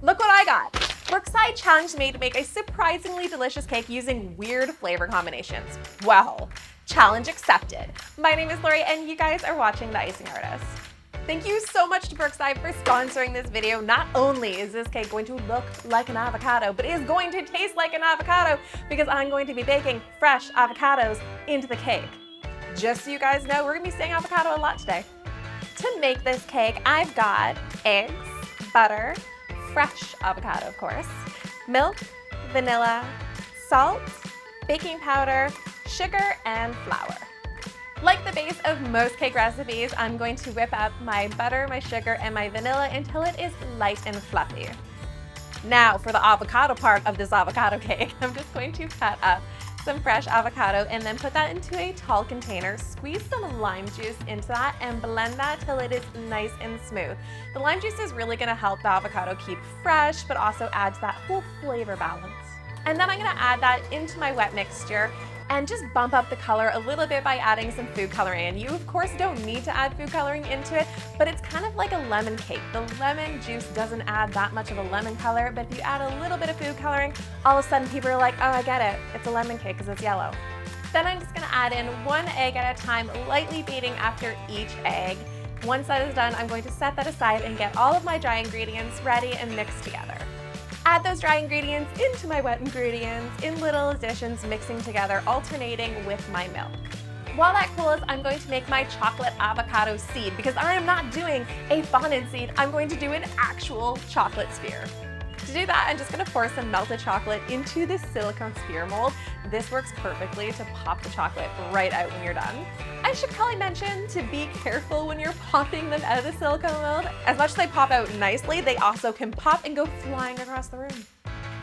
Look what I got! Brookside challenged me to make a surprisingly delicious cake using weird flavor combinations. Well, challenge accepted. My name is Lori and you guys are watching The Icing Artist. Thank you so much to Brookside for sponsoring this video. Not only is this cake going to look like an avocado, but it is going to taste like an avocado because I'm going to be baking fresh avocados into the cake. Just so you guys know, we're gonna be saying avocado a lot today. To make this cake, I've got eggs, butter, fresh avocado of course, milk, vanilla, salt, baking powder, sugar, and flour. Like the base of most cake recipes, I'm going to whip up my butter, my sugar, and my vanilla until it is light and fluffy. Now for the avocado part of this avocado cake, I'm just going to cut up some fresh avocado and then put that into a tall container, squeeze some lime juice into that, and blend that till it is nice and smooth. The lime juice is really gonna help the avocado keep fresh, but also adds that whole flavor balance. And then I'm gonna add that into my wet mixture and just bump up the color a little bit by adding some food coloring in. You of course don't need to add food coloring into it, but it's kind of like a lemon cake. The lemon juice doesn't add that much of a lemon color, but if you add a little bit of food coloring, all of a sudden people are like, oh, I get it, it's a lemon cake because it's yellow. Then I'm just gonna add in one egg at a time, lightly beating after each egg. Once that is done, I'm going to set that aside and get all of my dry ingredients ready and mixed together. Add those dry ingredients into my wet ingredients in little additions, mixing together, alternating with my milk. While that cools, I'm going to make my chocolate avocado seed because I am not doing a fondant seed, I'm going to do an actual chocolate sphere. To do that, I'm just gonna pour some melted chocolate into this silicone sphere mold. This works perfectly to pop the chocolate right out when you're done. I should probably mention to be careful when you're popping them out of the silicone mold. As much as they pop out nicely, they also can pop and go flying across the room.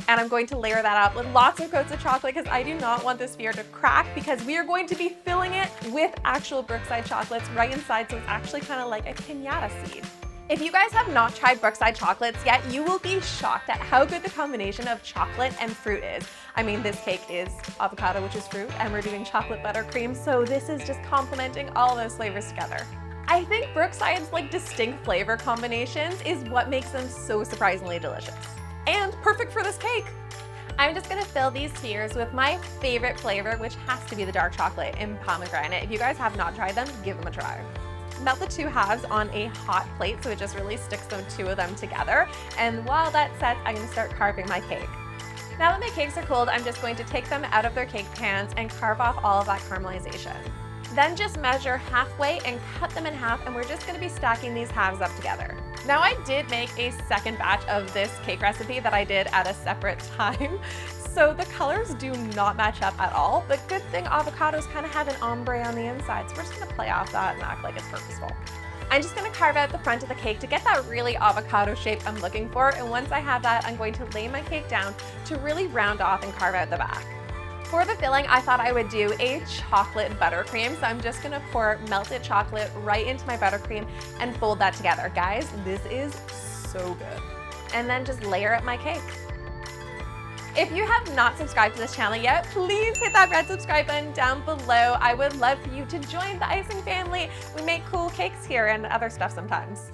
And I'm going to layer that up with lots of coats of chocolate because I do not want the sphere to crack because we are going to be filling it with actual Brookside chocolates right inside, so it's actually kind of like a piñata seed. If you guys have not tried Brookside chocolates yet, you will be shocked at how good the combination of chocolate and fruit is. I mean, this cake is avocado, which is fruit, and we're doing chocolate buttercream, so this is just complementing all those flavors together. I think Brookside's distinct flavor combinations is what makes them so surprisingly delicious. And perfect for this cake! I'm just gonna fill these spheres with my favorite flavor, which has to be the dark chocolate and pomegranate. If you guys have not tried them, give them a try. Melt the two halves on a hot plate so it just really sticks the two of them together. And while that sets, I'm gonna start carving my cake. Now that my cakes are cooled, I'm just going to take them out of their cake pans and carve off all of that caramelization. Then just measure halfway and cut them in half, and we're just gonna be stacking these halves up together. Now I did make a second batch of this cake recipe that I did at a separate time. So the colors do not match up at all, but good thing avocados kind of have an ombre on the inside, so we're just gonna play off that and act like it's purposeful. I'm just gonna carve out the front of the cake to get that really avocado shape I'm looking for, and once I have that, I'm going to lay my cake down to really round off and carve out the back. For the filling, I thought I would do a chocolate buttercream, so I'm just gonna pour melted chocolate right into my buttercream and fold that together. Guys, this is so good. And then just layer up my cake. If you have not subscribed to this channel yet, please hit that red subscribe button down below. I would love for you to join the icing family. We make cool cakes here and other stuff sometimes.